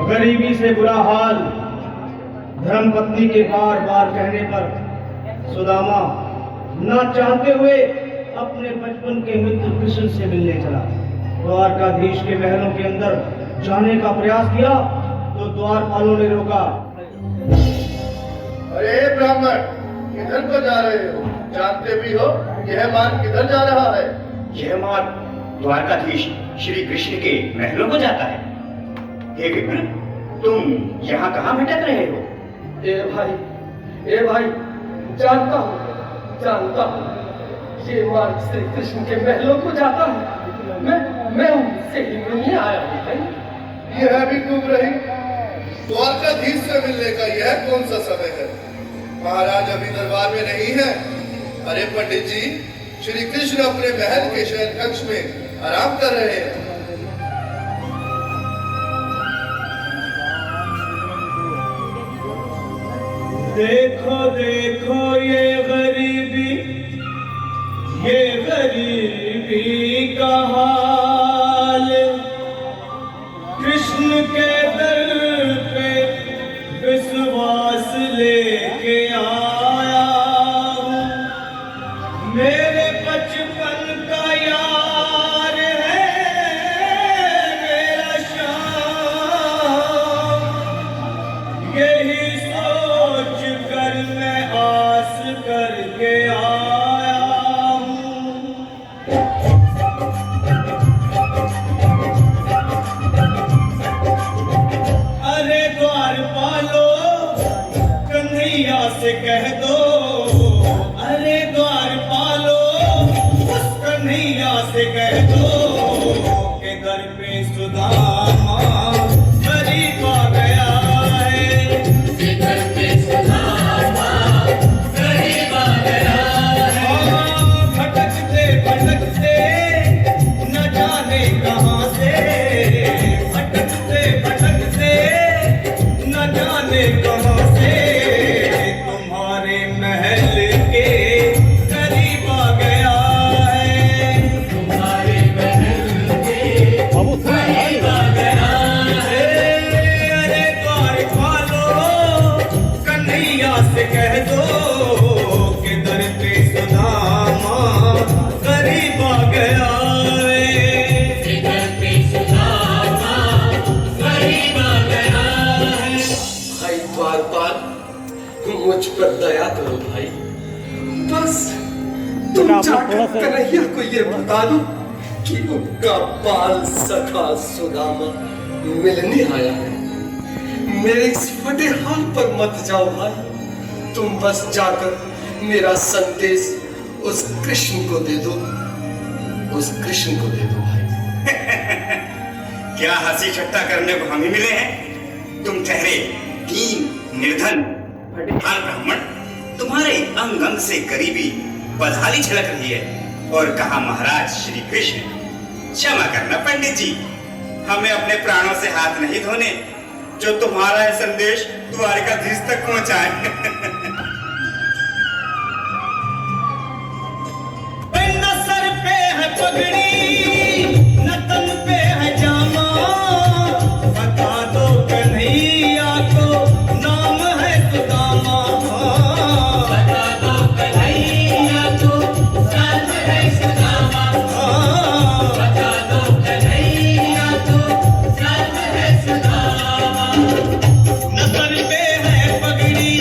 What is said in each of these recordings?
गरीबी से बुरा हाल धर्मपत्नी के बार बार कहने पर सुदामा न चाहते हुए अपने बचपन के मित्र कृष्ण से मिलने चला। द्वारकाधीश के महलों के अंदर जाने का प्रयास किया तो द्वारपालों ने रोका। अरे ब्राह्मण, किधर को जा रहे हो? जानते भी हो यह मार्ग किधर जा रहा है? यह मार्ग द्वारकाधीश श्री कृष्ण के महलों को जाता है। हे विप्र, तुम यहाँ कहाँ भटक रहे हो? ए भाई, जानता हूँ ये मार्ग श्री कृष्ण के महलों को जाता है। मैं उनसे ही मिलने आया हूँ। यह भी डूब रही। द्वारकाधीश से मिलने का यह कौन सा समय है? महाराज अभी दरबार में नहीं है। अरे पंडित जी, श्री कृष्ण अपने महल के शयन कक्ष में आराम कर रहे हैं। देखो देखो ये गरीबी का हाल, कृष्ण के दर पे विश्वास लेके आया हूँ। मेरे बचपन का यार है मेरा श्याम, यही सोच कर मैं आस करके आया हूँ। अरे द्वारपालो, कन्हैया से कह दो। अरे द्वारपालो, उस कन्हैया से कह दो कि दर पे सुदामा गरीब आ गया है। घर पे सुदामा गरीब आ गया है। भटकते भटकते न जाने कहाँ से, भटकते भटकते न जाने कहाँ से तुम्हारे महल के करीब आ गया है। तुम्हारे महल के करीब आ गया है। अरे द्वारपालो, कन्हैया से कह दो कि दर पे सुदामा गरीब आ गया है। घर पे सुदामा गरीब आ गया है। भाई द्वारपाल, मुझ पर दया करो भाई। बस तुम जाकर कन्हैया को ये बता दो कि उनका बाल सखा सुदामा मिलने आया है। मेरे इस फटे हाल पर मत जाओ भाई। तुम बस जाकर मेरा संदेश उस कृष्ण को दे दो। उस कृष्ण को दे दो भाई। क्या हंसी ठट्टा करने को हम ही मिले हैं? तुम ठहरे दीन निर्धन फटेहाल ब्राह्मण, तुम्हारे अंग अंग से गरीबी बदहाली झलक रही है। और कहा महाराज श्री कृष्ण। क्षमा करना पंडित जी, हमें अपने प्राणों से हाथ नहीं धोने जो तुम्हारा यह संदेश द्वारकाधीश तक पहुंचाए। न सर पे है पगड़ी, न तन पे है जामा, बता दो कन्हैया को नाम है सुदामा। बता दो कन्हैया को नाम है सुदामा। बता दो कन्हैया को नाम है सुदामा। न सर पे है पगड़ी,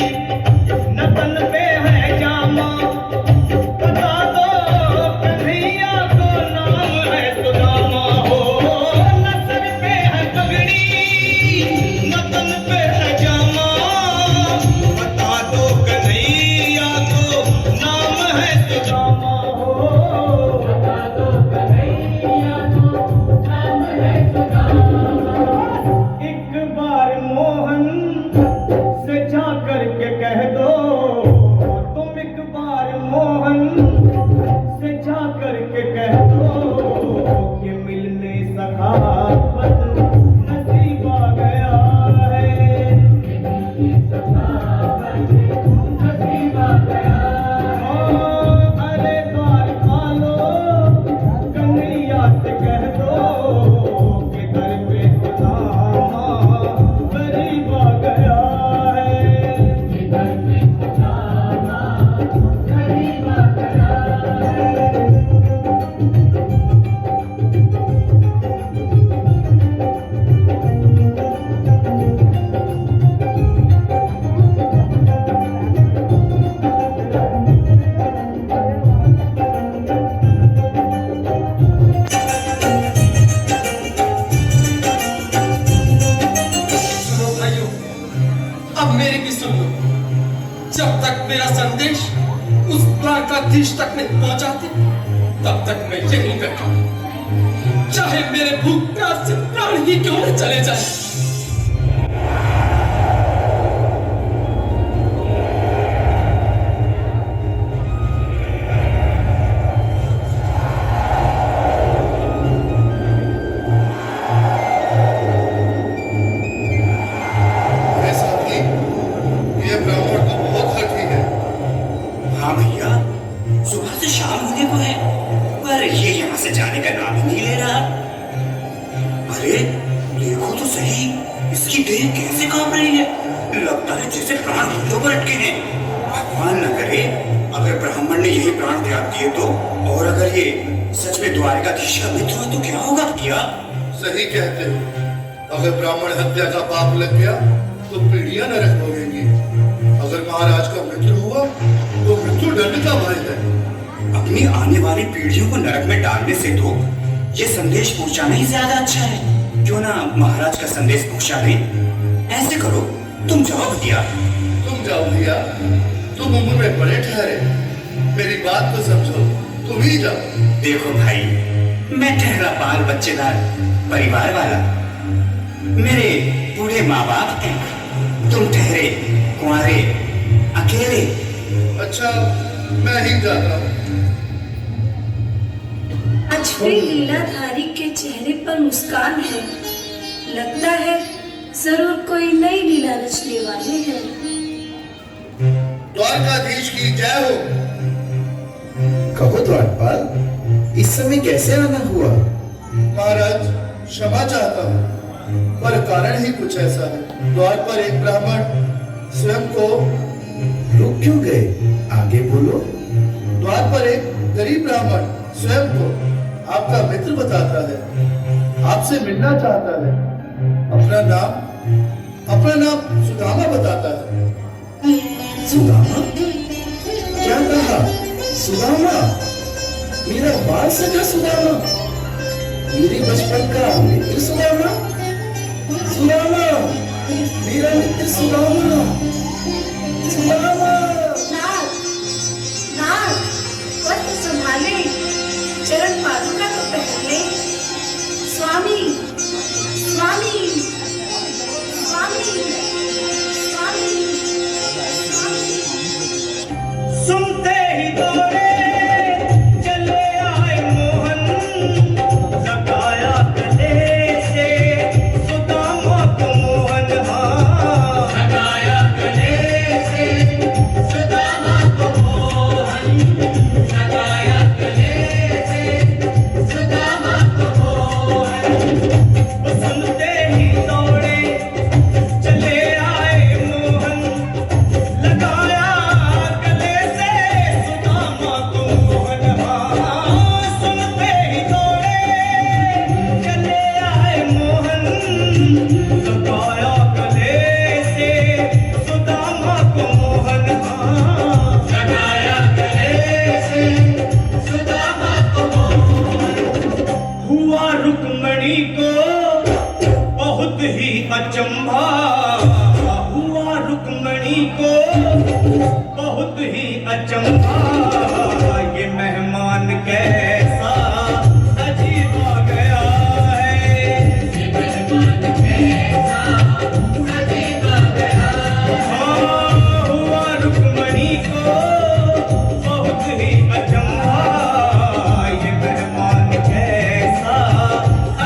मेरा संदेश उस द्वारकाधीश तक नहीं पहुंचाते तब तक मैं यहीं बैठा, चाहे मेरे भूख प्यास से प्राण ही क्यों न चले जाए। हाँ भैया, सुबह से शाम होने को है, पर ये यहाँ से जाने का नाम ही नहीं ले रहा। अरे देखो तो सही, इसकी देह कैसे कांप रही है, लगता है जैसे प्राण हाथों पर अटके हैं। भगवान न करे अगर ब्राह्मण ने यही प्राण त्याग दिए तो, और अगर ये सच में द्वारकाधीश का मित्र हो तो क्या होगा भैया? सही कहते हो, अगर ब्राह्मण हत्या का पाप लग गया तो पीढ़ियां नरक भोगेंगी। अगर महाराज का मित्र हुआ तो मृत्यु दंड का भय है। अपनी आने वाली पीढ़ियों को नरक में डालने से तो ये संदेश पहुंचाना ही ज्यादा अच्छा है। क्यों ना महाराज का संदेश पहुंचा दें? ऐसे करो, तुम जाओ भैया। तुम जाओ भैया, तुम उम्र में बड़े ठहरे, मेरी बात तो समझो, तुम ही जाओ। देखो भाई, मैं ठहरा बाल बच्चेदार परिवार वाला, मेरे बूढ़े माँ बाप हैं, तुम ठहरे कुंवारे अकेले। अच्छा, मैं ही जाता हूँ। अजफरी लीलाधारी के चेहरे पर मुस्कान है, लगता है जरूर कोई नई लीला रचने वाले हैं। द्वारकाधीश की जय हो। कहो द्वारपाल, इस समय कैसे आना हुआ? महाराज, क्षमा चाहता हूँ, पर कारण ही कुछ ऐसा है। द्वार पर एक ब्राह्मण स्वयं को रुक क्यों गए? आगे बोलो। द्वार पर एक गरीब ब्राह्मण स्वयं को आपका मित्र बताता है, आपसे मिलना चाहता है। अपना नाम सुदामा बताता है। सुदामा? क्या कहा? सुदामा? मेरा बाल सगा सुदामा, मेरे बचपन का मित्र सुदामा, सुदामा, मेरा मित्र सुदामा, सुदामा। नाथ, नाथ, वस्त्र संभाले, चरण पादुका तो पहले। स्वामी, स्वामी, स्वामी, स्वामी, स्वामी। सुनते ही दौड़े चले आए मोहन, लगाया गले से सुदामा को मोहन। हाँ, लगाया गले से सुदामा को मोहन, लगाया गले से सुदामा को मोहन। सुनते ही दौड़े चले आए मोहन, लगाया गले से सुदामा को मोहन। हाँ, सुनते ही दौड़े चले आए मोहन, लगाया गले से सुदामा को मोहन। हाँ, लगाया गले से सुदामा को मोहन। हुआ रुक्मणी को बहुत ही अचंभा, हुआ रुक्मणी को बहुत ही अचंभा। ये मेहमान कैसा अजीब आ गया है, ये मेहमान कैसा अजीब आ गया है। हाँ, हुआ रुक्मणी को बहुत ही अचंभा। ये मेहमान कैसा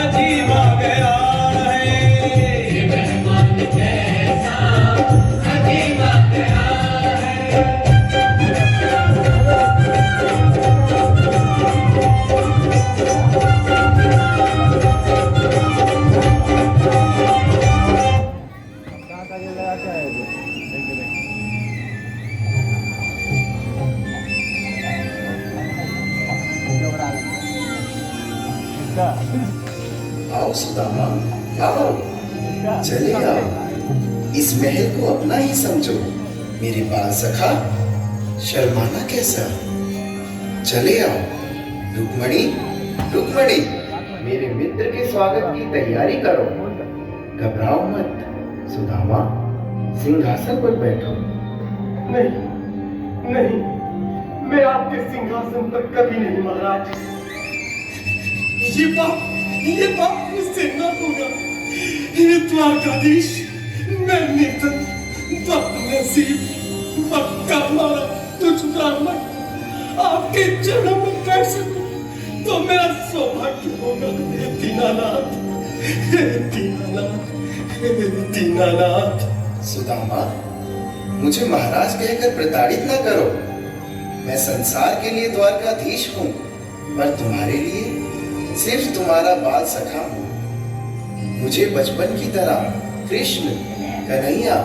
अजीब आ गया है। ये मेहमान कैसा अजीब आ गया है। आओ सुदामा, आओ, चले आओ। इस महल को अपना ही समझो। मेरे बाल सखा, शर्माना कैसा? चले आओ। रुक्मणी, रुक्मणी, मेरे मित्र के स्वागत की तैयारी करो। घबराओ मत। सुदामा, सिंहासन पर बैठो। मैं नहीं, मैं आपके सिंहासन पर कभी नहीं महाराज। ये बाप मुझसे न होगा। ये द्वारकाधीश, मैं निर्धन, बदनसीब, पक्का मारा तुझ ब्राह्मण आपके चरणों में बैठ सकूं तो मेरा सौभाग्य होगा। दीनानाथ, दीनानाथ, दीनानाथ। सुदामा, मुझे महाराज कहकर प्रताड़ित न करो। मैं संसार के लिए द्वारकाधीश हूँ, पर तुम्हारे लिए सिर्फ तुम्हारा बाल सखा हूँ। मुझे बचपन की तरह कृष्ण, कन्हैया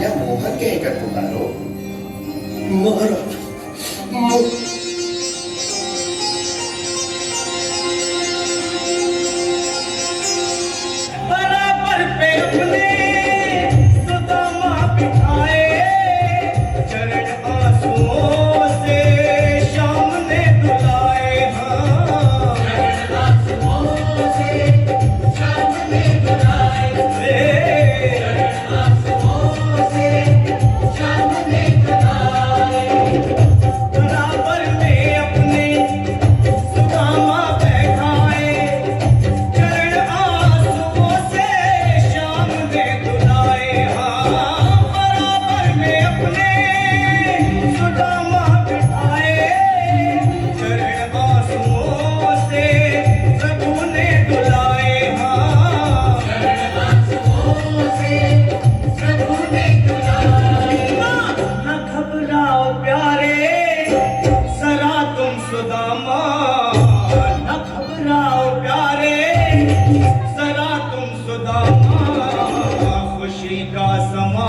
या मोहन कहकर पुकारो। महाराज, बराबर पे अपने सुदामा बिठाए, चरण आंसुओं से शाम ने धुलाए। हाँ, चरण आंसुओं से शाम ने धुलाए। चरण आंसुओं से शाम ने धुलाए। बराबर में अपने सुदामा बैठाए, चरण आंसुओं से शाम ने धुलाए। हाँ, बराबर में अपने सुदामा बिठाए, चरण आंसुओं से प्रभु ने धुलाए। हाँ, चरण आंसुओं से प्रभु ने धुलाए। न घबराओ प्यारे, जरा तुम सुदामा, न घबराओ प्यारे, जरा तुम सुदामा, खुशी का समा